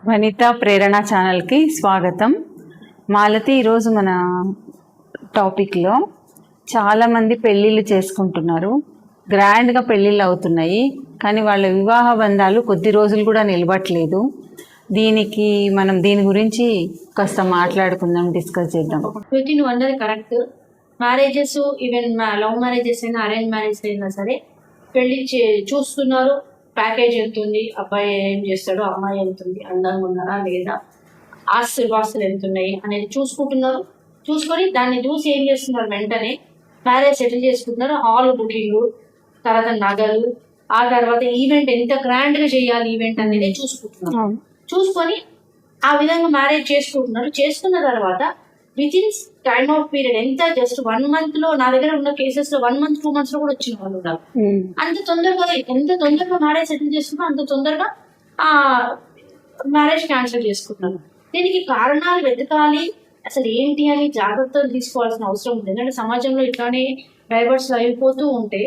వనిత ప్రేరణ ఛానల్కి స్వాగతం. మాలతి, ఈరోజు మన టాపిక్లో చాలామంది పెళ్ళిళ్ళు చేసుకుంటున్నారు, గ్రాండ్గా పెళ్ళిళ్ళు అవుతున్నాయి, కానీ వాళ్ళ వివాహ బంధాలు కొద్ది రోజులు కూడా నిలబట్లేదు. దీని గురించి కాస్త మాట్లాడుకుందాం, డిస్కస్ చేద్దాం. నువ్వు అన్నది correct. Marriages, even love marriages అయినా అరేంజ్ మ్యారేజ్ అయినా సరే పెళ్లి చూస్తున్నారు. ప్యాకేజ్ వెళ్తుంది, అబ్బాయి ఏం చేస్తాడు, అమ్మాయి వెళ్తుంది, అందంగా ఉన్నారా లేదా, ఆస్తులు వెళ్తున్నాయి అనేది చూసుకుంటున్నారు. చూసుకొని దాన్ని చూసి ఏం చేస్తున్నారు, వెంటనే మ్యారేజ్ సెటిల్ చేసుకుంటున్నారు. హాల్ బుకింగ్, తర్వాత నగలు, ఆ తర్వాత ఈవెంట్ ఎంత గ్రాండ్గా చేయాలి ఈవెంట్ అనేది చూసుకుంటున్నారు. చూసుకొని ఆ విధంగా మ్యారేజ్ చేసుకుంటున్నారు. చేసుకున్న తర్వాత with in time of period ఎంత జస్ట్ 1 month లో, నా దగ్గర ఉన్న కేసెస్ లో 1 month 2 months లో కూడా వచ్చిన వాళ్ళు ఉన్నారు. ఎంత తొందరగా మ్యారేజ్ సెటిల్ చేసుకున్నా అంత తొందరగా ఆ మ్యారేజ్ క్యాన్సిల్ చేసుకుంటున్నారు. దీనికి కారణాలు వెతకాలి, అసలు ఏంటి అని జాగ్రత్తలు తీసుకోవాల్సిన అవసరం ఉంది. ఎందుకంటే సమాజంలో ఇట్లానే డైవర్స్ అయిపోతూ ఉంటే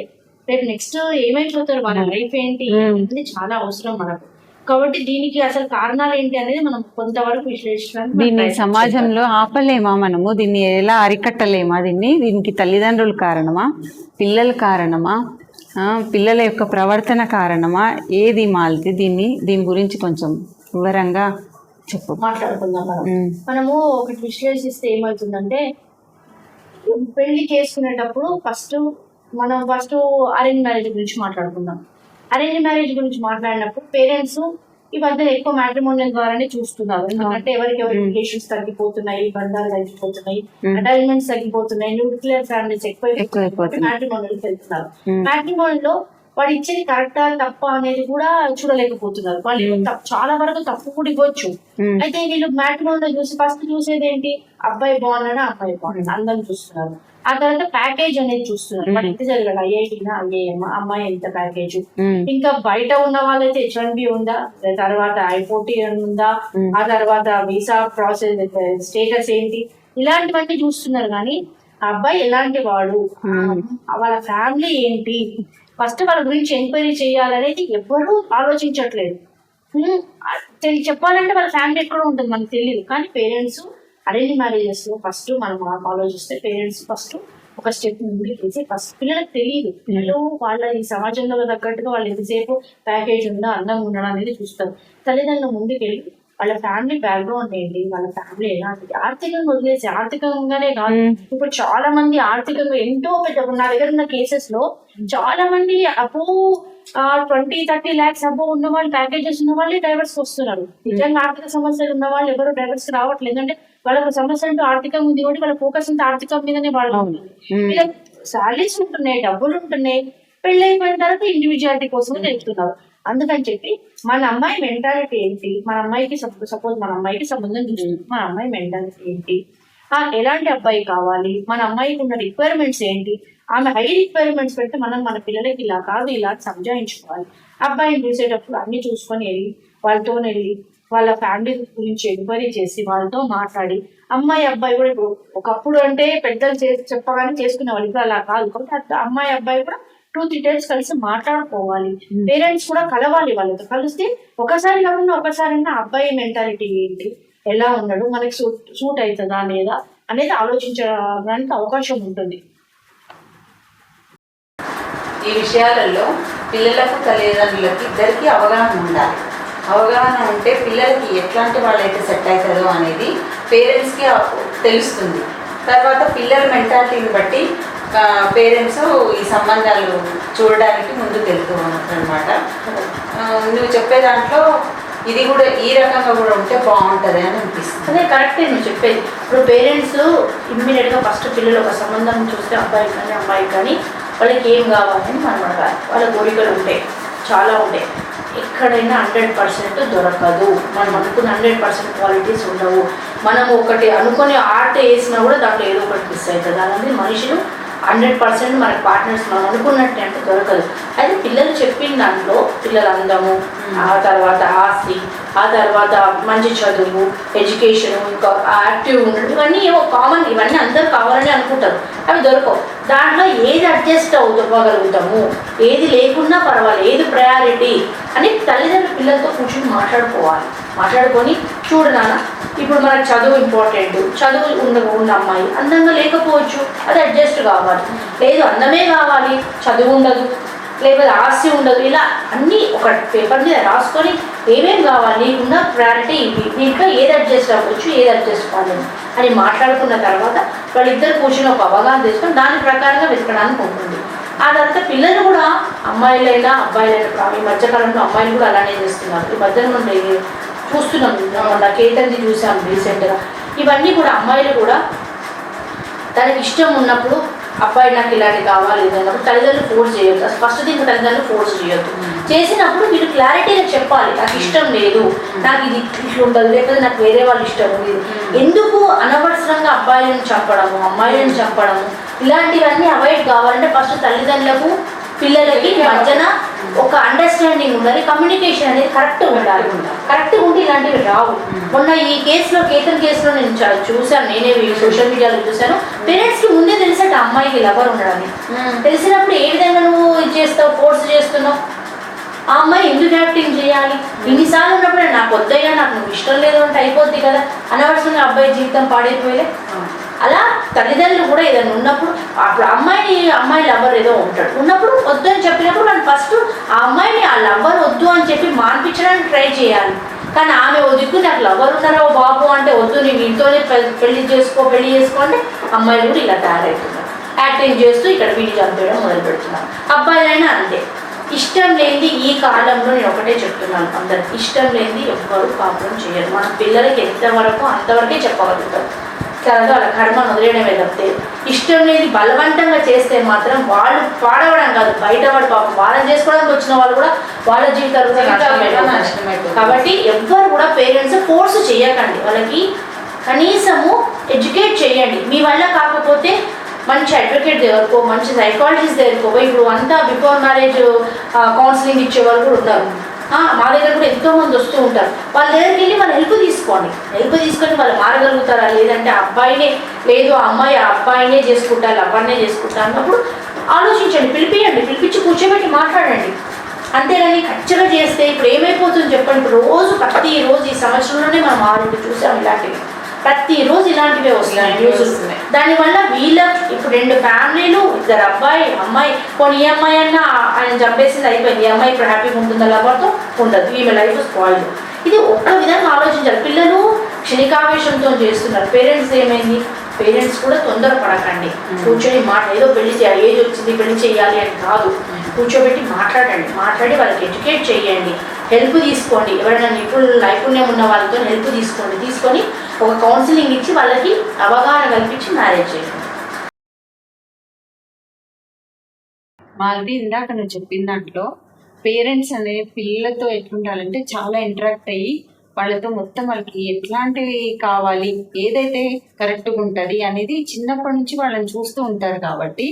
రేపు నెక్స్ట్ ఏమైపోతారు, వాళ్ళ లైఫ్ ఏంటి అనేది చాలా అవసరం మనకు. కాబట్టి దీనికి అసలు కారణాలు ఏంటి అనేది మనం కొంతవరకు విశ్లేషించడానికి, దీన్ని సమాజంలో ఆపలేమా, మనము దీన్ని ఎలా అరికట్టలేమా, దీనికి తల్లిదండ్రులు కారణమా, పిల్లల కారణమా, పిల్లల యొక్క ప్రవర్తన కారణమా, ఏది మాలతి? దీని గురించి కొంచెం వివరంగా చెప్పు, మాట్లాడుకుందాం. మనము ఒకటి విశ్లేషిస్తే ఏమవుతుందంటే, పెళ్లి చేసుకునేటప్పుడు ఫస్ట్ అరేంజ్ మ్యారేజ్ గురించి మాట్లాడుకుందాం. అరేంజ్ మ్యారేజ్ గురించి మాట్లాడినప్పుడు పేరెంట్స్ ఈ మధ్య ఎక్కువ మ్యాట్రిమోనియల్ ద్వారానే చూస్తున్నారు. ఎందుకంటే ఎవరికి రిలేషన్స్ తగ్గిపోతున్నాయి, బంధాలు తగ్గిపోతున్నాయి, అటాచ్మెంట్స్ తగ్గిపోతున్నాయి, న్యూక్లియర్ ఫ్యామిలీస్ ఎక్కువైపోతున్నాయి, మ్యాట్రిమోనియల్కి వెళ్తున్నారు. మ్యాట్రిమోనియల్ లో వాడు ఇచ్చేది కరెక్టా తప్ప అనేది కూడా చూడలేకపోతున్నారు. వాళ్ళు చాలా వరకు తప్పు కూడా ఇవ్వచ్చు. అయితే వీళ్ళు మ్యాట్రిమోనియల్ చూసి ఫస్ట్ చూసేది ఏంటి, అబ్బాయి బాగున్నాడా అమ్మాయి బాగున్నాడా అందరం చూస్తున్నారు. ఆ తర్వాత ప్యాకేజ్ అనేది చూస్తున్నారు. వాడు ఎంత జరిగాడు, ఐఐటీనా ఐఏఎం, అమ్మాయి ఎంత ప్యాకేజ్, ఇంకా బయట ఉన్న వాళ్ళైతే H1B ఉందా, తర్వాత I40 ఉందా, ఆ తర్వాత వీసా ప్రాసెస్ స్టేటస్ ఏంటి, ఇలాంటివన్నీ చూస్తున్నారు. కానీ ఆ అబ్బాయి ఎలాంటి వాడు, వాళ్ళ ఫ్యామిలీ ఏంటి, ఫస్ట్ వాళ్ళ గురించి ఎంక్వైరీ చేయాలనేది ఎవ్వరూ ఆలోచించట్లేదు. చెప్పాలంటే వాళ్ళ ఫ్యామిలీ ఎక్కడ ఉంటుంది మనకు తెలియదు. కానీ పేరెంట్స్ అరేంజ్ మ్యారేజెస్ లో ఫస్ట్ మనం ఆలోచిస్తే పేరెంట్స్ ఫస్ట్ ఒక స్టెప్ ముందుకు తీసి, ఫస్ట్ పిల్లలకు తెలియదు, పిల్లలు వాళ్ళ ఈ సమాజంలో తగ్గట్టుగా వాళ్ళు ఎంతసేపు ప్యాకేజ్ ఉందా, అందంగా ఉండడం అనేది చూస్తారు. తల్లిదండ్రులు ముందుకెళ్ళి వాళ్ళ ఫ్యామిలీ బ్యాక్గ్రౌండ్ ఏంటి, వాళ్ళ ఫ్యామిలీ ఎలాంటిది, ఆర్థికంగా వదిలేసి, ఆర్థికంగానే కాదు ఇప్పుడు చాలా మంది ఆర్థికంగా ఎంతో పెద్ద, నా దగ్గర ఉన్న కేసెస్ లో చాలా మంది అబో 20-30 lakhs అబో ఉన్న వాళ్ళు, ప్యాకేజెస్ ఉన్న వాళ్ళు డైవర్స్ వస్తున్నారు. నిజంగా ఆర్థిక సమస్యలు ఉన్న వాళ్ళు ఎవరు డైవర్స్ రావట్లేదు. ఎందుకంటే వాళ్ళకు సమస్య అంటూ ఆర్థికంగా ఉంది కాబట్టి వాళ్ళ ఫోకస్ అంతా ఆర్థికం మీదనే వాళ్ళు ఉంటుంది. వీళ్ళకి శాలరీస్ ఉంటున్నాయి, డబ్బులు ఉంటున్నాయి, పెళ్లి అయిపోయిన తర్వాత ఇండివిజువాలిటీ కోసం వెళ్తున్నారు. అందుకని చెప్పి మన అమ్మాయి మెంటాలిటీ ఏంటి, మన అమ్మాయికి సపోజ్ మన అమ్మాయికి సంబంధం చూస్తుంది, మన అమ్మాయి మెంటాలిటీ ఏంటి, ఎలాంటి అబ్బాయి కావాలి, మన అమ్మాయికి ఉన్న రిక్వైర్మెంట్స్ ఏంటి, ఆమె హై రిక్వైర్మెంట్స్ పెడితే మనం మన పిల్లలకి ఇలా కాదు ఇలా సంజాయించుకోవాలి. అబ్బాయిని చూసేటప్పుడు అన్ని చూసుకొని వాళ్ళతో వెళ్ళి వాళ్ళ ఫ్యామిలీ గురించి ఎంక్వైరీ చేసి వాళ్ళతో మాట్లాడి, అమ్మాయి అబ్బాయి కూడా ఇప్పుడు ఒకప్పుడు అంటే పెద్దలు చెప్పగానే చేసుకునేవాళ్ళు, ఇప్పుడు అలా కాదు. కాబట్టి అమ్మాయి అబ్బాయి కూడా 2-3 times కలిసి మాట్లాడుకోవాలి. పేరెంట్స్ కూడా కలవాలి, వాళ్ళతో కలిస్తే ఒకసారి కాకుండా ఒకసారైనా అబ్బాయి మెంటాలిటీ ఏంటి, ఎలా ఉన్నాడు, మనకి సూట్ అవుతుందా లేదా అనేది ఆలోచించడానికి అవకాశం ఉంటుంది. ఈ విషయాలలో పిల్లలకు తల్లిదండ్రులకి ఇద్దరికి అవగాహన ఉండాలి. అవగాహన ఉంటే పిల్లలకి ఎట్లాంటి వాళ్ళైతే సెట్ అవుతారో అనేది పేరెంట్స్కి తెలుస్తుంది. తర్వాత పిల్లల మెంటాలిటీని బట్టి పేరెంట్స్ ఈ సంబంధాలు చూడడానికి ముందుకు వెళ్తూ అనమాట. నువ్వు చెప్పే దాంట్లో ఇది కూడా ఈ రకంగా కూడా ఉంటే బాగుంటుంది అని అనిపిస్తుంది. అదే కరెక్టే నువ్వు చెప్పేది. ఇప్పుడు పేరెంట్స్ ఇమ్మీడియట్గా ఫస్ట్ పిల్లలు ఒక సంబంధం చూస్తే అబ్బాయి కానీ అమ్మాయి కానీ వాళ్ళకి ఏం కావాలని మనం అడగాలి. వాళ్ళ కోరికలు ఉంటాయి, చాలా ఉంటాయి. ఎక్కడైనా 100% దొరకదు. మనం అనుకున్న 100% క్వాలిటీస్ ఉండవు. మనం ఒకటి అనుకొని ఆర్ట్ వేసినా కూడా దాంట్లో ఏదో ఒకటి మిస్ అవుతుంది. అలాంటి మనుషులు 100% మనకు పార్ట్నర్స్ మనం అనుకున్నట్టు అంటే దొరకదు. అయితే పిల్లలు చెప్పిన దాంట్లో పిల్లల అందము, ఆ తర్వాత ఆస్తి, ఆ తర్వాత మంచి చదువు, ఎడ్యుకేషన్, ఇంకా యాక్టివ్ ఉండడం, ఇవన్నీ ఏమో కామన్, ఇవన్నీ అందరూ కావాలని అనుకుంటారు, అవి దొరకవు. దాంట్లో ఏది అడ్జస్ట్ అవ్వగలుగుతాము, ఏది లేకున్నా పర్వాలేదు, ఏది ప్రయారిటీ అని తల్లిదండ్రులు పిల్లలతో కూర్చొని మాట్లాడుకోవాలి. మాట్లాడుకొని చూడు నాన్న, ఇప్పుడు మనకు చదువు ఇంపార్టెంట్, చదువు ఉన్న అమ్మాయి అందంగా లేకపోవచ్చు, అది అడ్జస్ట్ కావాలి. లేదు అందమే కావాలి, చదువు ఉండదు, లేకపోతే ఆస్తి ఉండదు, ఇలా అన్నీ ఒక పేపర్ మీద రాసుకొని ఏమేమి కావాలి, నీకున్న ప్రయారిటీ ఇది, దీంట్లో ఏది అడ్జస్ట్ అవ్వచ్చు, ఏది అడ్జస్ట్ కాలేదు అని మాట్లాడుకున్న తర్వాత వాళ్ళిద్దరు కూర్చొని ఒక అవగాహన తీసుకొని దాని ప్రకారంగా వెతకడానికి ఉంటుంది. అదంతా పిల్లలు కూడా అమ్మాయిలైనా అబ్బాయిలైనా, ఈ మధ్యకాలంలో అమ్మాయిలు కూడా అలానే చేస్తున్నారు. ఈ మధ్యన మనం చూస్తున్నాం, మొన్న కేతంది చూసాం రీసెంట్గా. ఇవన్నీ కూడా అమ్మాయిలు కూడా తనకి ఇష్టం ఉన్నప్పుడు అబ్బాయి నాకు ఇలాంటి కావాలి అన్నప్పుడు తల్లిదండ్రులు ఫోర్స్ చేయొద్దు. ఫస్ట్ దీనికి తల్లిదండ్రులు ఫోర్స్ చేయొద్దు. చేసినప్పుడు వీళ్ళు క్లారిటీగా చెప్పాలి, నాకు ఇష్టం లేదు, నాకు ఇది ఇట్లా ఉండదు, లేకపోతే నాకు వేరే వాళ్ళు ఇష్టం ఉంది. ఎందుకు అనవసరంగా అబ్బాయిలను చంపడము, అమ్మాయిలను చంపడము, ఇలాంటివన్నీ అవాయిడ్ కావాలంటే ఫస్ట్ తల్లిదండ్రులకు పిల్లలకి మధ్యన ఒక అండర్స్టాండింగ్ ఉండాలి, కమ్యూనికేషన్ అనేది కరెక్ట్ ఉండాలి. కరెక్ట్గా ఉంటే ఇలాంటివి రావు. మొన్న ఈ కేసులో, కేతన్ కేసులో నేను చూశాను, నేనే సోషల్ మీడియాలో చూశాను. పేరెంట్స్కి ముందే తెలిసట అమ్మాయికి లవర్ ఉండడని. తెలిసినప్పుడు ఏ విధంగా నువ్వు ఇది చేస్తావు, ఫోర్స్ చేస్తున్నావు? ఆ అమ్మాయి ఎందుకు యాక్టింగ్ చేయాలి? ఇన్నిసార్లు ఉన్నప్పుడు నాకు వద్దయ్యా, నాకు నువ్వు ఇష్టం లేదు అంటే అయిపోద్ది కదా, అనవసరంగా అబ్బాయి జీవితం పాడైపోయలే. అలా తల్లిదండ్రులు కూడా ఏదైనా ఉన్నప్పుడు, అప్పుడు అమ్మాయి లవ్వర్ ఏదో ఉంటాడు, ఉన్నప్పుడు వద్దు అని చెప్పినప్పుడు మనం ఫస్ట్ ఆ అమ్మాయిని ఆ లవ్వర్ వద్దు అని చెప్పి మాన్పించడానికి ట్రై చేయాలి. కానీ ఆమె వద్దు, నాకు లవ్వర్ ఉన్నారా బాబు అంటే వద్దు, నీ వీటితోనే పెళ్లి చేసుకో అంటే అమ్మాయిలు కూడా ఇలా తయారవుతున్నారు. యాక్టింగ్ చేస్తూ ఇక్కడ వీడి చంపేయడం మొదలు పెడుతున్నారు. అబ్బాయిలైనా అంతే. ఇష్టం లేనిది ఈ కాలంలో నేను ఒకటే చెప్తున్నాను అందరికి, ఇష్టం లేనిది ఎవ్వరూ కాపురం చేయరు. మన పిల్లలకి ఎంతవరకు అంతవరకే చెప్పగలుగుతారు. తర్వాత వాళ్ళ కర్మను వదిలేయడమే తప్పితే ఇష్టం లేని బలవంతంగా చేస్తే మాత్రం వాళ్ళు పాడవడం కాదు, బయట వాడు పాపం వాళ్ళని చేసుకోవడానికి వచ్చిన వాళ్ళు కూడా వాళ్ళ జీవితాలు నష్టమైపోతుంది. కాబట్టి ఎవ్వరు కూడా పేరెంట్స్ ఫోర్స్ చేయకండి, వాళ్ళకి కనీసము ఎడ్యుకేట్ చేయండి. మీ వల్ల కాకపోతే మంచి అడ్వకేట్ దగ్గరకో, మంచి సైకాలజిస్ట్ దగ్గరకో, ఇప్పుడు అంతా బిఫోర్ మ్యారేజ్ కౌన్సిలింగ్ ఇచ్చే వాళ్ళు కూడా ఉన్నారు. మా దగ్గర కూడా ఎంతోమంది వస్తూ ఉంటారు. వాళ్ళ దగ్గరికి వెళ్ళి వాళ్ళు హెల్ప్ తీసుకోండి. హెల్ప్ తీసుకొని వాళ్ళు మారగలుగుతారా, లేదంటే అబ్బాయినే లేదు ఆ అమ్మాయి ఆ అబ్బాయినే చేసుకుంటా, అబ్బాయినే చేసుకుంటా అన్నప్పుడు ఆలోచించండి, పిలిపించి కూర్చోబెట్టి మాట్లాడండి. అంతేగాని ఖచ్చితంగా చేస్తే ఇప్పుడు ఏమైపోతుంది చెప్పండి. ఇప్పుడు ప్రతిరోజు ఈ సంవత్సరంలోనే మనం 6 చూసాం ఇలాంటివి. ప్రతిరోజు ఇలాంటివే వస్తున్నాయి న్యూస్. దానివల్ల ఇప్పుడు 2 ఫ్యామిలీలు, 2 అబ్బాయి అమ్మాయి, కొన్ని ఈ అమ్మాయి అన్నా ఆయన చంపేసింది అయిపోయింది, ఈ అమ్మాయి ఇప్పుడు హ్యాపీగా ఉంటుందా లవర్తో? ఉండదు, ఈమె లైఫ్ స్పాయిల్. ఇది ఒక్క విధంగా ఆలోచించాలి. పిల్లలు క్షణికావేశంతో చేస్తున్నారు. పేరెంట్స్ ఏమైంది, పేరెంట్స్ కూడా తొందరపడకండి. కూర్చొని ఏదో పెళ్లి చేయాలి, ఏజ్ వచ్చింది పెళ్లి చేయాలి అని కాదు, కూర్చోబెట్టి మాట్లాడి వాళ్ళకి ఎడ్యుకేట్ చేయండి, హెల్ప్ తీసుకోండి. ఎవరైనా నైపుణ్యం ఉన్న వాళ్ళతో హెల్ప్ తీసుకొని ఒక కౌన్సిలింగ్ ఇచ్చి వాళ్ళకి అవగాహన కల్పించి మ్యారేజ్ చేయండి. మాది ఇందాక నువ్వు చెప్పిన దాంట్లో పేరెంట్స్ అనే పిల్లలతో ఎట్లుండాలంటే చాలా ఇంటరాక్ట్ అయ్యి వాళ్ళతో మొత్తం వాళ్ళకి ఎట్లాంటివి కావాలి, ఏదైతే కరెక్ట్గా ఉంటుంది అనేది చిన్నప్పటి నుంచి వాళ్ళని చూస్తూ ఉంటారు. కాబట్టి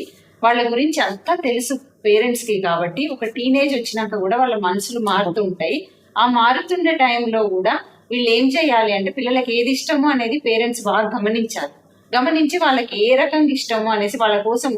వాళ్ళ గురించి అంతా తెలుసు పేరెంట్స్కి. కాబట్టి ఒక టీనేజ్ వచ్చినాక కూడా వాళ్ళ మనసులు మారుతూ ఉంటాయి. ఆ మారుతుండే టైంలో కూడా వీళ్ళు ఏం చేయాలి అంటే పిల్లలకి ఏది ఇష్టమో అనేది పేరెంట్స్ బాగా గమనించి వాళ్ళకి ఏ రకంగా ఇష్టమో అనేసి వాళ్ళ కోసం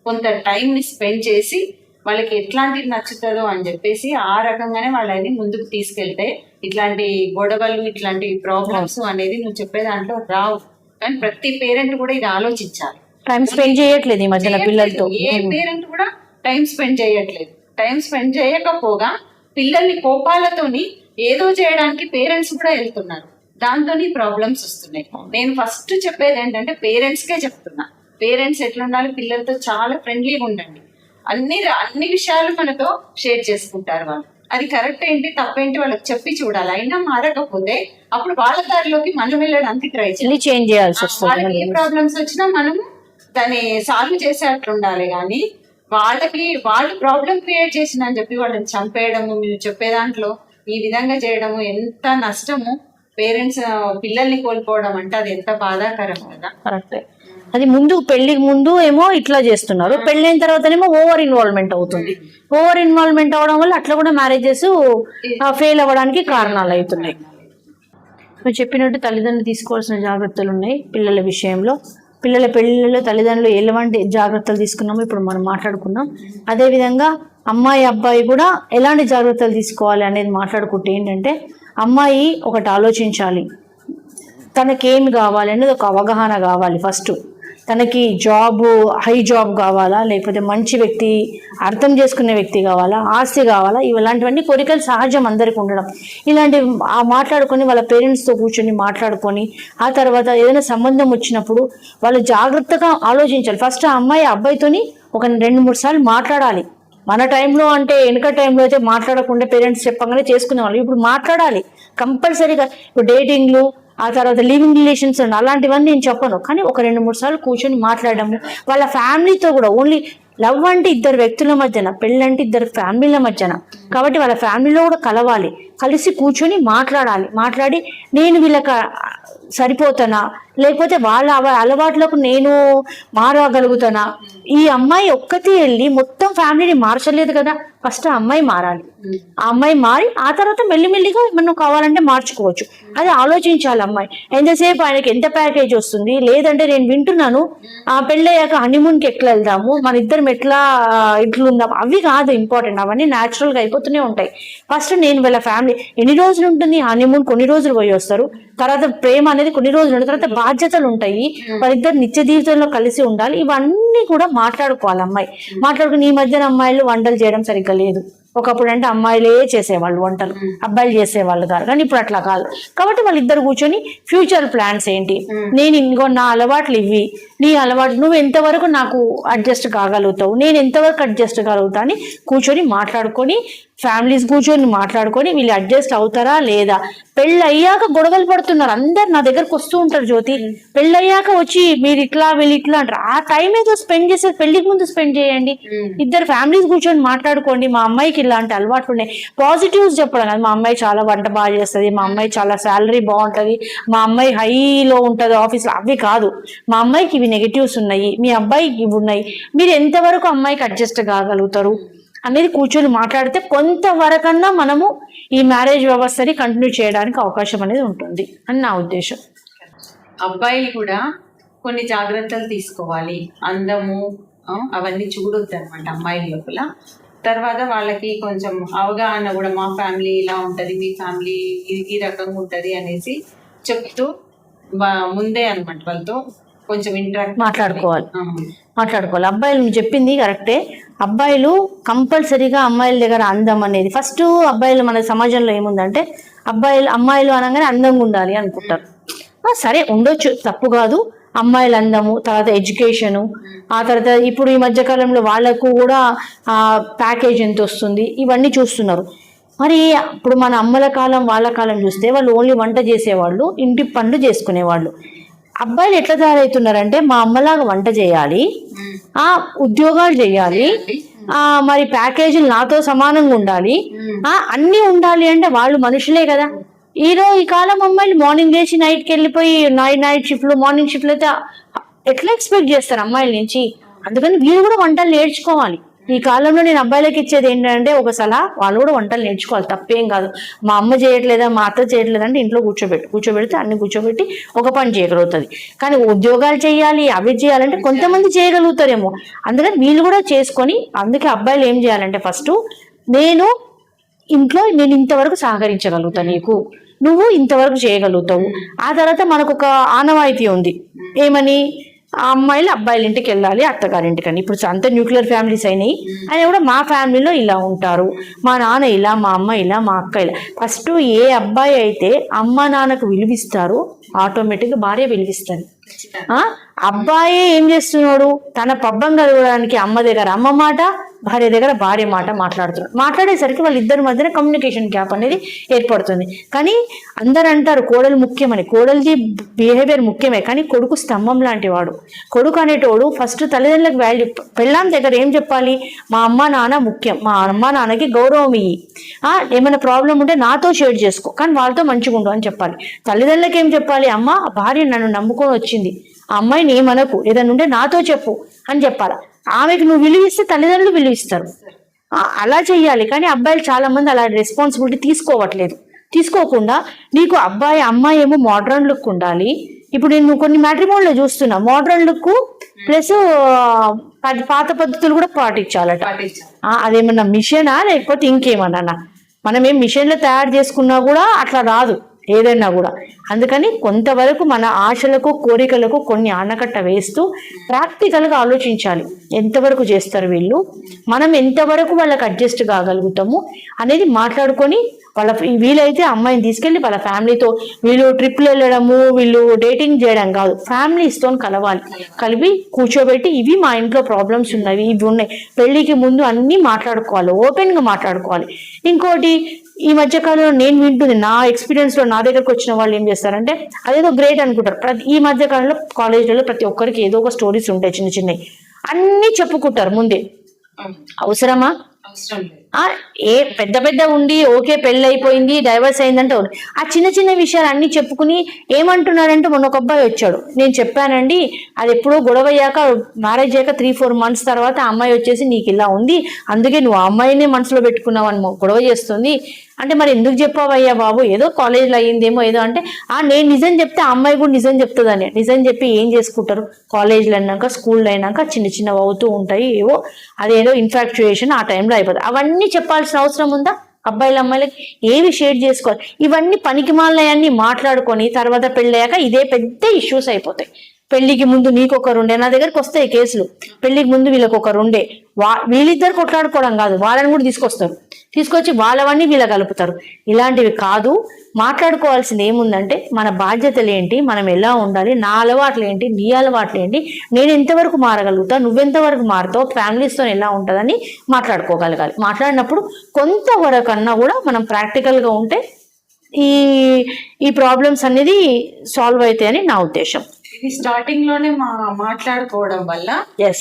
కొంత టైంని స్పెండ్ చేసి వాళ్ళకి ఎట్లాంటిది నచ్చుతుందో అని చెప్పేసి ఆ రకంగానే వాళ్ళని ముందుకు తీసుకెళ్తే ఇట్లాంటి గొడవలు, ఇట్లాంటి ప్రాబ్లమ్స్ అనేది నువ్వు చెప్పే దాంట్లో రావు. కానీ ప్రతి పేరెంట్ కూడా ఇది ఆలోచించాలి. టైం స్పెండ్ చేయట్లేదు ఈ మధ్యన పిల్లలతో. ఏ పేరెంట్ కూడా టైం స్పెండ్ చేయట్లేదు. టైం స్పెండ్ చేయకపోగా పిల్లల్ని కోపాలతోని ఏదో చేయడానికి పేరెంట్స్ కూడా వెళ్తున్నారు. దాంతో ప్రాబ్లమ్స్ వస్తున్నాయి. నేను ఫస్ట్ చెప్పేది ఏంటంటే పేరెంట్స్కే చెప్తున్నా, పేరెంట్స్ ఎట్లుండాలి, పిల్లలతో చాలా ఫ్రెండ్లీగా ఉండండి. అన్ని విషయాలు మనతో షేర్ చేసుకుంటారు వాళ్ళు. అది కరెక్ట్ ఏంటి తప్పేంటి వాళ్ళకి చెప్పి చూడాలి. అయినా మారకపోతే అప్పుడు వాళ్ళ దారిలోకి మనం వెళ్ళడానికి ట్రై చేయాలి. వాళ్ళకి ఏ ప్రాబ్లమ్స్ వచ్చినా మనం దాన్ని సాల్వ్ చేసేటట్లు ఉండాలి. కానీ వాళ్ళు ప్రాబ్లం క్రియేట్ చేసిందని చెప్పి వాళ్ళని చంపేయడము, మీరు చెప్పే దాంట్లో ఈ విధంగా చేయడము ఎంత నష్టము. పేరెంట్స్ పిల్లల్ని కోల్పోవడం అంటే అది ఎంత బాధాకరం కదా. కరెక్టే. అది పెళ్లికి ముందు ఏమో ఇట్లా చేస్తున్నారు, పెళ్ళైన తర్వాతనేమో ఓవర్ ఇన్వాల్వ్మెంట్ అవుతుంది. ఓవర్ ఇన్వాల్వ్మెంట్ అవడం వల్ల అట్లా కూడా మ్యారేజెస్ ఫెయిల్ అవ్వడానికి కారణాలు అవుతున్నాయి. మీరు చెప్పినట్టు తల్లిదండ్రులు తీసుకోవాల్సిన జాగ్రత్తలు ఉన్నాయి పిల్లల విషయంలో. పిల్లల పెళ్ళిళ్ళలో తల్లిదండ్రులు ఎలాంటి జాగ్రత్తలు తీసుకున్నామో ఇప్పుడు మనం మాట్లాడుకున్నాం. అదేవిధంగా అమ్మాయి అబ్బాయి కూడా ఎలాంటి జాగ్రత్తలు తీసుకోవాలి అనేది మాట్లాడుకుంటే ఏంటంటే అమ్మాయి ఒకటి ఆలోచించాలి, తనకేమి కావాలి అనేది ఒక అవగాహన కావాలి. ఫస్ట్ తనకి జాబ్, హై జాబ్ కావాలా, లేకపోతే మంచి వ్యక్తి, అర్థం చేసుకునే వ్యక్తి కావాలా, ఆస్తి కావాలా, ఇలాంటివన్నీ కోరికలు సహజం అందరికి ఉండడం. ఇలాంటివి మాట్లాడుకొని వాళ్ళ పేరెంట్స్తో కూర్చొని మాట్లాడుకొని ఆ తర్వాత ఏదైనా సంబంధం వచ్చినప్పుడు వాళ్ళు జాగ్రత్తగా ఆలోచించాలి. ఫస్ట్ ఆ అమ్మాయి అబ్బాయితోని ఒక 2-3 సార్లు మాట్లాడాలి. మన టైంలో అంటే వెనుక టైంలో అయితే మాట్లాడకుండా పేరెంట్స్ చెప్పగానే చేసుకునేవాళ్ళు. ఇప్పుడు మాట్లాడాలి కంపల్సరీగా. ఇప్పుడు డేటింగ్లు, ఆ తర్వాత లివింగ్ రిలేషన్స్ అలాంటివన్నీ నేను చెప్పను, కానీ ఒక 2-3 సార్లు కూర్చొని మాట్లాడము. వాళ్ళ ఫ్యామిలీతో కూడా, ఓన్లీ లవ్ అంటే ఇద్దరు వ్యక్తుల మధ్యన, పెళ్ళంటే ఇద్దరు ఫ్యామిలీల మధ్యన, కాబట్టి వాళ్ళ ఫ్యామిలీలో కూడా కలవాలి, కలిసి కూర్చొని మాట్లాడాలి. మాట్లాడి నేను వీళ్ళకి సరిపోతానా, లేకపోతే వాళ్ళ అలవాట్లకు నేను మారగలుగుతానా. ఈ అమ్మాయి ఒక్కతే వెళ్ళి మొత్తం ఫ్యామిలీని మార్చలేదు కదా, ఫస్ట్ ఆ అమ్మాయి మారాలి. ఆ అమ్మాయి మారి ఆ తర్వాత మెల్లిమెల్లిగా మనం కావాలంటే మార్చుకోవచ్చు. అది ఆలోచించాలి అమ్మాయి. ఎంతసేపు ఆయనకి ఎంత ప్యాకేజ్ వస్తుంది, లేదంటే నేను వింటున్నాను ఆ పెళ్ళయ్యాక హనీమూన్కి ఎట్లా వెళ్దాము, మన ఇద్దరం ఎట్లా ఇట్లుందాం, అవి కాదు ఇంపార్టెంట్. అవన్నీ న్యాచురల్గా అయిపోతూనే ఉంటాయి. ఫస్ట్ నేను వీళ్ళ ఫ్యామిలీ ఎన్ని రోజులు ఉంటుంది హనీమూన్, కొన్ని రోజులు పోయి వస్తారు, తర్వాత ప్రేమ అనేది కొన్ని రోజులు ఉంటుంది, తర్వాత బాధ్యతలు ఉంటాయి, వాళ్ళిద్దరు నిత్య జీవితంలో కలిసి ఉండాలి. ఇవన్నీ కూడా మాట్లాడుకోవాలి అమ్మాయి. మాట్లాడుకుని ఈ మధ్యన అమ్మాయిలు వంటలు చేయడం సరిగ్గా లేదు. ఒకప్పుడు అంటే అమ్మాయిలే చేసేవాళ్ళు వంటలు, అబ్బాయిలు చేసేవాళ్ళు కాదు. కానీ ఇప్పుడు అట్లా కాదు. కాబట్టి వాళ్ళిద్దరు కూర్చొని ఫ్యూచర్ ప్లాన్స్ ఏంటి, నేను ఇంకో నా అలవాట్లు ఇవి, నీ అలవాటు నువ్వు ఎంతవరకు నాకు అడ్జస్ట్ కాగలుగుతావు, నేను ఎంతవరకు అడ్జస్ట్ కాగలుగుతా అని కూర్చొని మాట్లాడుకొని, ఫ్యామిలీస్ కూర్చొని మాట్లాడుకొని వీళ్ళు అడ్జస్ట్ అవుతారా లేదా. పెళ్ళి అయ్యాక గొడవలు పడుతున్నారు, అందరు నా దగ్గరకు వస్తూ ఉంటారు, జ్యోతి పెళ్ళి అయ్యాక వచ్చి మీరు ఇట్లా వీళ్ళు ఇట్లా అంటారు. ఆ టైం ఏదో స్పెండ్ చేసేది పెళ్లికి ముందు స్పెండ్ చేయండి. ఇద్దరు ఫ్యామిలీస్ కూర్చొని మాట్లాడుకోండి, మా అమ్మాయికి ఇలాంటి అలవాట్లు ఉన్నాయి, పాజిటివ్స్ చెప్పడం కాదు. మా అమ్మాయి చాలా వంట బాగా చేస్తుంది, మా అమ్మాయి చాలా శాలరీ బాగుంటది, మా అమ్మాయి హైలో ఉంటుంది ఆఫీస్లో, అవి కాదు. మా అమ్మాయికి ఇవి నెగిటివ్స్ ఉన్నాయి, మీ అబ్బాయికి ఇవి ఉన్నాయి, మీరు ఎంతవరకు అమ్మాయికి అడ్జస్ట్ కాగలుగుతారు అనేది కూర్చొని మాట్లాడితే కొంతవరకన్నా మనము ఈ మ్యారేజ్ వ్యవస్థని కంటిన్యూ చేయడానికి అవకాశం అనేది ఉంటుంది అని నా ఉద్దేశం. అబ్బాయిలు కూడా కొన్ని జాగ్రత్తలు తీసుకోవాలి. అందము అవన్నీ చూడొద్దు అనమాట అమ్మాయిల లోపల. తర్వాత వాళ్ళకి కొంచెం అవగాహన కూడా, మా ఫ్యామిలీ ఇలా ఉంటుంది, మీ ఫ్యామిలీ ఈ రకంగా ఉంటుంది అనేసి చెప్తూ ముందే అనమాట వాళ్ళతో కొంచెం మాట్లాడుకోవాలి. అబ్బాయిలు నువ్వు చెప్పింది కరెక్టే. అబ్బాయిలు కంపల్సరీగా అమ్మాయిల దగ్గర అందం అనేది ఫస్ట్. అబ్బాయిలు మన సమాజంలో ఏముందంటే అమ్మాయిలు అనగానే అందంగా ఉండాలి అనుకుంటారు. సరే ఉండొచ్చు, తప్పు కాదు. అమ్మాయిల అందము, తర్వాత ఎడ్యుకేషను, ఆ తర్వాత ఇప్పుడు ఈ మధ్యకాలంలో వాళ్ళకు కూడా ప్యాకేజ్ ఎంత వస్తుంది, ఇవన్నీ చూస్తున్నారు. మరి ఇప్పుడు మన అమ్మల కాలం వాళ్ళ కాలం చూస్తే వాళ్ళు ఓన్లీ వంట చేసేవాళ్ళు, ఇంటి పనులు చేసుకునేవాళ్ళు. అబ్బాయిలు ఎట్లా తయారవుతున్నారంటే మా అమ్మలాగా వంట చేయాలి, ఉద్యోగాలు చేయాలి, మరి ప్యాకేజీలు నాతో సమానంగా ఉండాలి, అన్నీ ఉండాలి. అంటే వాళ్ళు మనుషులే కదా. ఈ కాలం అమ్మాయిలు మార్నింగ్ లేచి నైట్కి వెళ్ళిపోయి నైట్ షిఫ్ట్లు, మార్నింగ్ షిఫ్ట్లు అయితే ఎట్లా ఎక్స్పెక్ట్ చేస్తారు అమ్మాయిల నుంచి. అందుకని వీళ్ళు కూడా వంటలు నేర్చుకోవాలి. ఈ కాలంలో నేను అబ్బాయిలకి ఇచ్చేది ఏంటంటే ఒక సలహా, వాళ్ళు కూడా వంటలు నేర్చుకోవాలి, తప్పేం కాదు. మా అమ్మ చేయట్లేదా, మా అత్త చేయట్లేదంటే ఇంట్లో కూర్చోబెడితే అన్ని కూర్చోబెట్టి ఒక పని చేయగలుగుతుంది. కానీ ఉద్యోగాలు చేయాలి, అవి చేయాలంటే కొంతమంది చేయగలుగుతారేమో. అందుకని వీళ్ళు కూడా చేసుకొని, అందుకే అబ్బాయిలు ఏం చేయాలంటే ఫస్ట్ నేను ఇంతవరకు సహకరించగలుగుతాను, నువ్వు ఇంతవరకు చేయగలుగుతావు. ఆ తర్వాత మనకు ఒక ఆనవాయితీ ఉంది, ఏమని, ఆ అమ్మాయిలు అబ్బాయిల ఇంటికి వెళ్ళాలి, అత్తగారింటికని. ఇప్పుడు అంత న్యూక్లియర్ ఫ్యామిలీస్ అయినాయి. అయినా కూడా మా ఫ్యామిలీలో ఇలా ఉంటారు, మా నాన్న ఇలా, మా అమ్మ ఇలా, మా అక్క ఇలా. ఫస్ట్ ఏ అబ్బాయి అయితే అమ్మ నాన్నకు విలువిస్తారు, ఆటోమేటిక్గా భార్య విలువిస్తారు. అబ్బాయి ఏం చేస్తున్నాడు, తన పబ్బం కలగడానికి అమ్మ దగ్గర అమ్మ మాట, భార్య దగ్గర భార్య మాట మాట్లాడుతున్నాడు. మాట్లాడేసరికి వాళ్ళిద్దరి మధ్యన కమ్యూనికేషన్ గ్యాప్ అనేది ఏర్పడుతుంది. కానీ అందరు అంటారు కోడలు ముఖ్యమని, కోడలిది బిహేవియర్ ముఖ్యమే, కానీ కొడుకు స్తంభం లాంటి వాడు. కొడుకు అనేటోడు ఫస్ట్ తల్లిదండ్రులకు వాల్యూ, పెళ్ళాం దగ్గర ఏం చెప్పాలి, మా అమ్మ నాన్న ముఖ్యం, మా అమ్మ నాన్నకి గౌరవం ఇయ్యి, ఏమైనా ప్రాబ్లం ఉంటే నాతో షేర్ చేసుకో, కానీ వాళ్ళతో మంచిగా ఉండు అని చెప్పాలి. తల్లిదండ్రులకు ఏం చెప్పాలి, అమ్మ భార్య నన్ను నమ్ముకొని వచ్చింది, ఆ అమ్మాయిని ఏమనకు, ఏదైనా ఉంటే నాతో చెప్పు అని చెప్పాలి. ఆమెకు నువ్వు విలువిస్తే తల్లిదండ్రులు విలువిస్తారు. అలా చెయ్యాలి. కానీ అబ్బాయిలు చాలా మంది అలా రెస్పాన్సిబిలిటీ తీసుకోకుండా నీకు అమ్మాయి ఏమో మోడ్రన్ లుక్ ఉండాలి. ఇప్పుడు నేను కొన్ని మ్యాట్రిమోనీలో చూస్తున్నా, మోడ్రన్ లుక్ ప్లస్ పాత పద్ధతులు కూడా పాటించాలట. అదేమన్నా మిషనా లేకపోతే ఇంకేమన్నా, మనం ఏం మిషన్లో తయారు చేసుకున్నా కూడా అట్లా రాదు ఏదైనా కూడా. అందుకని కొంతవరకు మన ఆశలకు కోరికలకు కొన్ని ఆనకట్ట వేస్తూ ప్రాక్టికల్గా ఆలోచించాలి. ఎంతవరకు చేస్తారు వీళ్ళు, మనం ఎంతవరకు వాళ్ళకి అడ్జస్ట్ కాగలుగుతాము అనేది మాట్లాడుకొని వీలైతే అమ్మాయిని తీసుకెళ్ళి వాళ్ళ ఫ్యామిలీతో వీళ్ళు ట్రిప్లు వెళ్ళడము, వీళ్ళు డేటింగ్ చేయడం కాదు, ఫ్యామిలీస్తో కలవాలి. కలిపి కూర్చోబెట్టి ఇవి మా ఇంట్లో ప్రాబ్లమ్స్ ఉన్నవి, ఇవి ఉన్నాయి, పెళ్లికి ముందు అన్నీ మాట్లాడుకోవాలి, ఓపెన్గా మాట్లాడుకోవాలి. ఇంకోటి ఈ మధ్యకాలంలో నేను వింటుంది, నా ఎక్స్పీరియన్స్లో నా దగ్గరకు వచ్చిన వాళ్ళు ఏం చేస్తారంటే అదేదో గ్రేట్ అనుకుంటారు. ఈ మధ్యకాలంలో కాలేజీలలో ప్రతి ఒక్కరికి ఏదో ఒక స్టోరీస్ ఉంటాయి, చిన్న చిన్నవి అన్నీ చెప్పుకుంటారు ముందే. అవసరమా? పెద్ద పెద్ద ఉండి ఓకే పెళ్ళి అయిపోయింది డైవర్స్ అయిందంటే ఆ చిన్న చిన్న విషయాలు అన్ని చెప్పుకుని ఏమంటున్నాడంటే మొన్న ఒక అబ్బాయి వచ్చాడు, నేను చెప్పానండి అది ఎప్పుడో గొడవ అయ్యాక మ్యారేజ్ అయ్యాక 3-4 months తర్వాత ఆ అమ్మాయి వచ్చేసి నీకు ఇలా ఉంది అందుకే నువ్వు ఆ అమ్మాయినే మనసులో పెట్టుకున్నావు అని గొడవ చేస్తుంది అంటే మరి ఎందుకు చెప్పావయ్యా బాబు, ఏదో కాలేజ్లో అయ్యిందేమో ఏదో అంటే నేను నిజం చెప్తే ఆ అమ్మాయి కూడా నిజం చెప్తుందని. నిజం చెప్పి ఏం చేసుకుంటారు, కాలేజీలో అయినాక స్కూల్లో అయినాక చిన్న చిన్నవి అవుతూ ఉంటాయి ఏవో, అదేదో ఇన్ఫాక్చుయేషన్ ఆ టైంలో అయిపోతుంది. అవన్నీ చెప్పాల్సిన అవసరం ఉందా? అబ్బాయిలు అమ్మాయిలకి ఏవి షేర్ చేసుకోవాలి, ఇవన్నీ పనికిమాలయాన్ని మాట్లాడుకొని తర్వాత పెళ్ళయ్యాక ఇదే పెద్ద ఇష్యూస్ అయిపోతాయి. పెళ్లికి ముందు నీకొకరుండే, నా దగ్గరకు వస్తాయి కేసులు, పెళ్లికి ముందు వీళ్ళకొకరుండే, వీళ్ళిద్దరు కొట్లాడుకోవడం కాదు, వాళ్ళని కూడా తీసుకొచ్చి వాళ్ళవన్నీ వీళ్ళ కలుపుతారు. ఇలాంటివి కాదు. మాట్లాడుకోవాల్సింది ఏముందంటే మన బాధ్యతలు ఏంటి, మనం ఎలా ఉండాలి, నా అలవాట్లు ఏంటి, నీ అలవాట్లు ఏంటి, నేను ఎంతవరకు మారగలుగుతా, నువ్వెంతవరకు మారుతావు, ఫ్యామిలీస్తో ఎలా ఉంటుందని మాట్లాడుకోగలగాలి. మాట్లాడినప్పుడు కొంతవరకన్నా కూడా మనం ప్రాక్టికల్గా ఉంటే ఈ ప్రాబ్లమ్స్ అనేది సాల్వ్ అవుతాయని నా ఉద్దేశం. ఇది స్టార్టింగ్ లోనే మాట్లాడుకోవడం వల్ల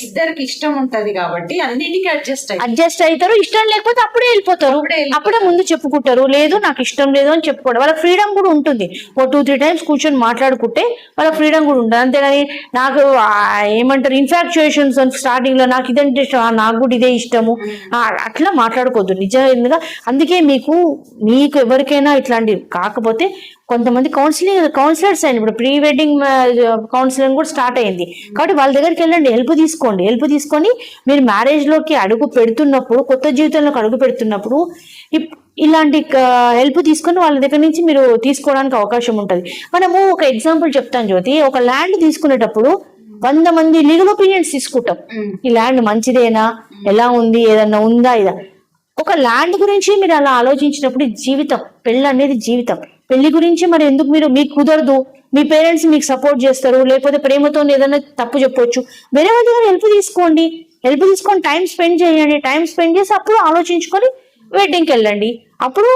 ఇద్దరికి ఇష్టం ఉంటది కాబట్టి అన్నిటికీ అడ్జస్ట్ అవుతారు. ఇష్టం లేకపోతే అప్పుడే వెళ్ళిపోతారు, అప్పుడే ముందు చెప్పుకుంటారు, లేదు నాకు ఇష్టం లేదు అని చెప్పుకోవడం. వాళ్ళ ఫ్రీడమ్ కూడా ఉంటుంది. 2-3 times కూర్చొని మాట్లాడుకుంటే వాళ్ళ ఫ్రీడమ్ కూడా ఉంటుంది. అంతేగాని నాకు ఏమంటారు ఇన్ఫాక్చుయేషన్స్ స్టార్టింగ్ లో నాకు ఇదంటే ఇష్టం, నాకు కూడా ఇదే ఇష్టము అట్లా మాట్లాడుకోవద్దు నిజంగా. అందుకే మీకు ఎవరికైనా ఇట్లాంటివి కాకపోతే కొంతమంది కౌన్సిలర్స్ అయింది, ఇప్పుడు ప్రీ వెడ్డింగ్ కౌన్సిలింగ్ కూడా స్టార్ట్ అయింది కాబట్టి వాళ్ళ దగ్గరికి వెళ్ళండి, హెల్ప్ తీసుకొని మీరు మ్యారేజ్లోకి అడుగు పెడుతున్నప్పుడు, కొత్త జీవితంలోకి అడుగు పెడుతున్నప్పుడు ఇలాంటి హెల్ప్ తీసుకొని వాళ్ళ దగ్గర నుంచి మీరు తీసుకోవడానికి అవకాశం ఉంటుంది. మనము ఒక ఎగ్జాంపుల్ చెప్తాను జ్యోతి, ఒక ల్యాండ్ తీసుకునేటప్పుడు 100 మంది లీగల్ ఒపీనియన్స్ తీసుకుంటాం. ఈ ల్యాండ్ మంచిదేనా, ఎలా ఉంది, ఏదన్నా ఉందా, ఇదా. ఒక ల్యాండ్ గురించి మీరు అలా ఆలోచించినప్పుడు జీవితం, పెళ్ళి అనేది జీవితం. పెళ్లి గురించి మరి ఎందుకు మీకు కుదరదు, మీ పేరెంట్స్ మీకు సపోర్ట్ చేస్తారు, లేకపోతే ప్రేమతో ఏదైనా తప్పు చెప్పొచ్చు, వేరే వాళ్ళ దగ్గర హెల్ప్ తీసుకొని టైం స్పెండ్ చేయండి. టైం స్పెండ్ చేసి అప్పుడు ఆలోచించుకొని వెడ్డింగ్కి వెళ్ళండి. అప్పుడు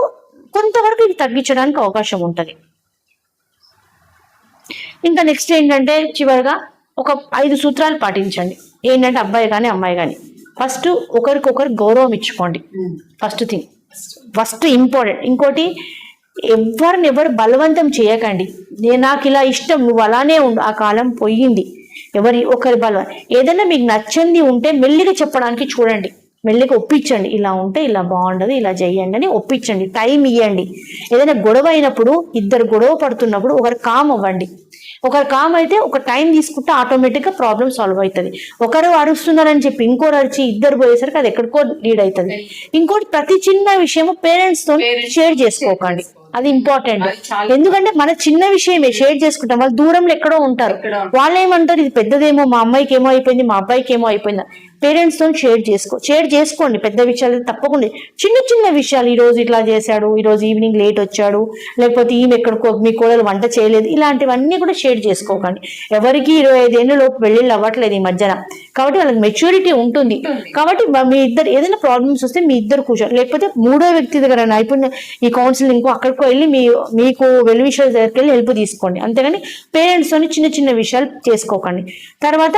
కొంతవరకు ఇది తగ్గించడానికి అవకాశం ఉంటుంది. ఇంకా నెక్స్ట్ ఏంటంటే చివరిగా ఒక 5 సూత్రాలు పాటించండి. ఏంటంటే అబ్బాయి కానీ అమ్మాయి కానీ ఫస్ట్ ఒకరికొకరు గౌరవం ఇచ్చుకోండి. First important. ఇంకోటి ఎవరు బలవంతం చేయకండి. నాకు ఇలా ఇష్టం నువ్వు అలానే ఉండు, ఆ కాలం పోయింది. ఒకరి బలవం ఏదైనా మీకు నచ్చంది ఉంటే మెల్లిగా చెప్పడానికి చూడండి, మెల్లిగా ఒప్పించండి. ఇలా ఉంటే ఇలా బాగుండదు, ఇలా చెయ్యండి అని ఒప్పించండి, టైం ఇవ్వండి. ఏదైనా గొడవ అయినప్పుడు, ఇద్దరు గొడవ పడుతున్నప్పుడు ఒకరు కామ్ అవ్వండి. ఒకరు కామ్ అయితే ఒక టైం తీసుకుంటే ఆటోమేటిక్గా ప్రాబ్లం సాల్వ్ అవుతుంది. ఒకరు అరుస్తున్నారని చెప్పి ఇంకోరు అరిచి ఇద్దరు పోయేసరికి అది ఎక్కడికో లీడ్ అవుతుంది. ఇంకోటి ప్రతి చిన్న విషయము పేరెంట్స్తో షేర్ చేసుకోకండి, అది ఇంపార్టెంట్. ఎందుకంటే మన చిన్న విషయమే షేర్ చేసుకుంటాం, వాళ్ళు దూరంలో ఎక్కడో ఉంటారు, వాళ్ళు ఏమంటారు ఇది పెద్దదేమో, మా అమ్మాయికి ఏమో అయిపోయింది, మా అబ్బాయికి ఏమో అయిపోయింది. పేరెంట్స్ తో షేర్ చేసుకోండి. పెద్ద విషయాలు తప్పకుండా, చిన్న చిన్న విషయాలు, ఈ రోజు ఇట్లా చేశాడు, ఈ రోజు ఈవినింగ్ లేట్ వచ్చాడు, లేకపోతే ఈమె ఎక్కడికో మీ కోడలు వంట చేయలేదు, ఇలాంటివన్నీ కూడా షేర్ చేసుకోకండి. ఎవరికి 25 ఏళ్ళ లోపు పెళ్ళిళ్ళు అవ్వట్లేదు ఈ మధ్యన, కాబట్టి వాళ్ళకి మెచ్యూరిటీ ఉంటుంది. కాబట్టి మీ ఇద్దరు ఏదైనా ప్రాబ్లమ్స్ వస్తే మీ ఇద్దరు కూర్చోండి, లేకపోతే మూడో వ్యక్తి దగ్గర నైపుణ్యం ఈ కౌన్సిలింగ్ అక్కడికో వెళ్ళి మీకు వెల్ విషయాల దగ్గరికి వెళ్ళి హెల్ప్ తీసుకోండి. అంతేగాని పేరెంట్స్తోని చిన్న చిన్న విషయాలు చేసుకోకండి. తర్వాత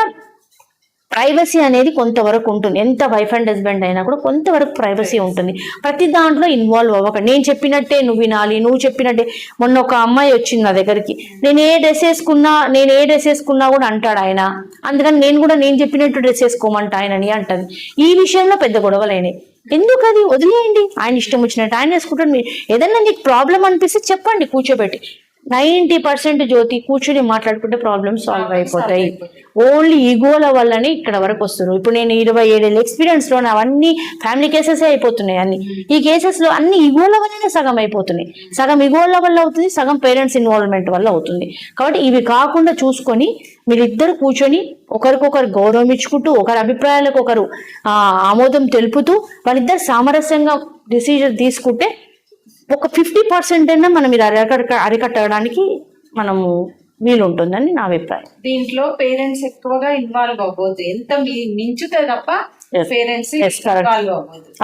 ప్రైవసీ అనేది కొంతవరకు ఉంటుంది. ఎంత వైఫ్ అండ్ హస్బెండ్ అయినా కూడా కొంతవరకు ప్రైవసీ ఉంటుంది. ప్రతి దాంట్లో ఇన్వాల్వ్ అవ్వకండి. నేను చెప్పినట్టే నువ్వు వినాలి, నువ్వు చెప్పినట్టే. మొన్న ఒక అమ్మాయి వచ్చింది నా దగ్గరికి, నేను ఏ డ్రెస్ వేసుకున్నా కూడా అంటాడు ఆయన, అందుకని నేను చెప్పినట్టు డ్రెస్ వేసుకోమంటా ఆయనని అంటది. ఈ విషయంలో పెద్ద గొడవలైనాయి. ఎందుకు? అది వదిలేయండి, ఆయన ఇష్టం వచ్చినట్టు ఆయన వేసుకుంటాడు. మీరు ఏదన్నా నీకు ప్రాబ్లం అనిపిస్తే చెప్పండి, కూర్చోబెట్టి 90% జ్యోతి కూర్చుని మాట్లాడుకుంటే ప్రాబ్లమ్స్ సాల్వ్ అయిపోతాయి. ఓన్లీ ఈగోల వల్లనే ఇక్కడ వరకు వస్తున్నారు. ఇప్పుడు నేను 27 ఎక్స్పీరియన్స్ లో అవన్నీ ఫ్యామిలీ కేసెస్ అయిపోతున్నాయి. అన్ని ఈ కేసెస్ లో అన్ని ఈగోల వల్లనే సగం అయిపోతున్నాయి. సగం ఈగోల వల్ల అవుతుంది, సగం పేరెంట్స్ ఇన్వాల్వ్మెంట్ వల్ల అవుతుంది. కాబట్టి ఇవి కాకుండా చూసుకొని మీరిద్దరు కూర్చొని ఒకరికొకరు గౌరవం ఇచ్చుకుంటూ, ఒకరి అభిప్రాయాలకు ఒకరు ఆమోదం తెలుపుతూ, వాళ్ళిద్దరు సామరస్యంగా డిసిజన్ తీసుకుంటే ఒక 50% అయినా మనం ఇది అరికట్టడానికి మనము వీలుంటుందని నా అభిప్రాయం. దీంట్లో పేరెంట్స్ ఎక్కువగా ఇన్వాల్వ్ అవ్వద్దు. ఎంత మించుతే తప్ప పేరెంట్స్ ఇన్వాల్వ్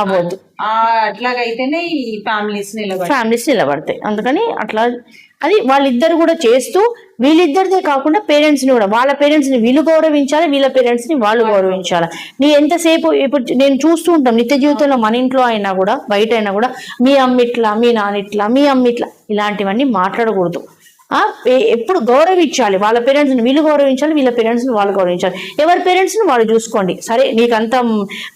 అవ్వద్దు. అట్లాగైతేనే ఈ ఫ్యామిలీస్ నిలబడతాయి. అందుకని అట్లా అది వాళ్ళిద్దరు కూడా చేస్తూ, వీళ్ళిద్దరిదే కాకుండా పేరెంట్స్ ని కూడా, వాళ్ళ పేరెంట్స్ ని వీళ్ళు గౌరవించాలి, వీళ్ళ పేరెంట్స్ ని వాళ్ళు గౌరవించాలి. నీ ఎంతసేపు ఇప్పుడు నేను చూస్తూ ఉంటాం నిత్య జీవితంలో, మన ఇంట్లో అయినా కూడా బయట అయినా కూడా, మీ అమ్మ ఇట్లా, మీ నాన్న ఇట్లా, మీ అమ్మ ఇట్లా, ఇలాంటివన్నీ మాట్లాడకూడదు. ఎప్పుడు గౌరవించాలి. వాళ్ళ పేరెంట్స్ ని వీళ్ళు గౌరవించాలి, వీళ్ళ పేరెంట్స్ ని వాళ్ళు గౌరవించాలి. ఎవరి పేరెంట్స్ ని వాళ్ళు చూసుకోండి. సరే నీకు అంత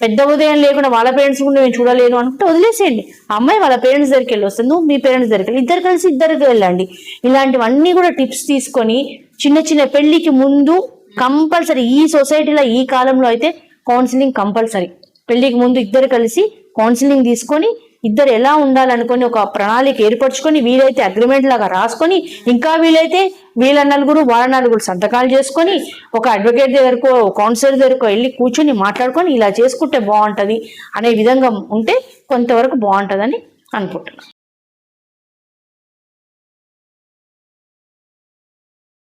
పెద్ద ఉదయం లేకుండా వాళ్ళ పేరెంట్స్ కూడా నేను చూడలేను అనుకుంటే వదిలేసేయండి. అమ్మాయి వాళ్ళ పేరెంట్స్ దగ్గరికి వెళ్ళి వస్తుంది, నువ్వు మీ పేరెంట్స్ దగ్గరికి వెళ్ళి, ఇద్దరు కలిసి ఇద్దరికి వెళ్ళండి. ఇలాంటివన్నీ కూడా టిప్స్ తీసుకొని చిన్న చిన్న పెళ్లికి ముందు కంపల్సరీ, ఈ సొసైటీలో ఈ కాలంలో అయితే కౌన్సిలింగ్ కంపల్సరీ. పెళ్లికి ముందు ఇద్దరు కలిసి కౌన్సిలింగ్ తీసుకొని, ఇద్దరు ఎలా ఉండాలనుకొని ఒక ప్రణాళిక ఏర్పరచుకొని, వీలైతే అగ్రిమెంట్ లాగా రాసుకొని, ఇంకా వీలైతే వీళ్ళ నలుగురు వాళ్ళ నలుగురు సంతకాలు చేసుకొని, ఒక అడ్వకేట్ దగ్గరకో కౌన్సిలర్ దగ్గరకో వెళ్ళి కూర్చొని మాట్లాడుకొని ఇలా చేసుకుంటే బాగుంటది అనే విధంగా ఉంటే కొంతవరకు బాగుంటుందని అనుకుంటున్నాను.